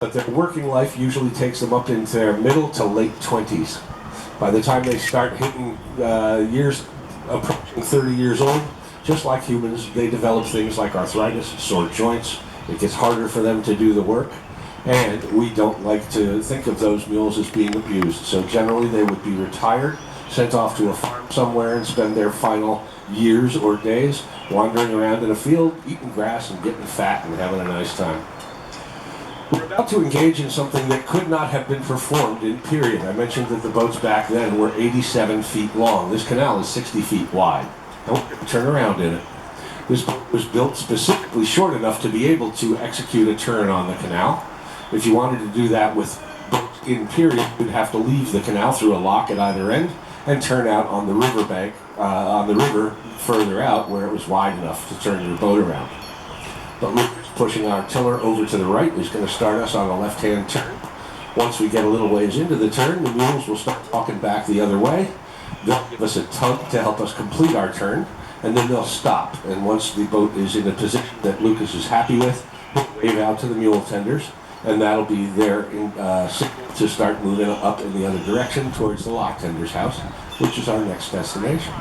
But their working life usually takes them up into their middle to late 20s. By the time they start hitting years approaching 30 years old, just like humans, they develop things like arthritis, sore joints. It gets harder for them to do the work. And we don't like to think of those mules as being abused. So generally they would be retired, sent off to a farm somewhere and spend their final years or days wandering around in a field, eating grass and getting fat and having a nice time. We're about to engage in something that could not have been performed in period. I mentioned that the boats back then were 87 feet long. This canal is 60 feet wide. Don't turn around in it. This boat was built specifically short enough to be able to execute a turn on the canal. If you wanted to do that with boats in period, you'd have to leave the canal through a lock at either end and turn out on the riverbank, on the river further out where it was wide enough to turn your boat around. But Lucas, pushing our tiller over to the right, is going to start us on a left-hand turn. Once we get a little ways into the turn, the mules will start walking back the other way. They'll give us a tug to help us complete our turn, and then they'll stop. And once the boat is in a position that Lucas is happy with, he'll wave out to the mule tenders, and that'll be their signal to start moving up in the other direction towards the lock tender's house, which is our next destination.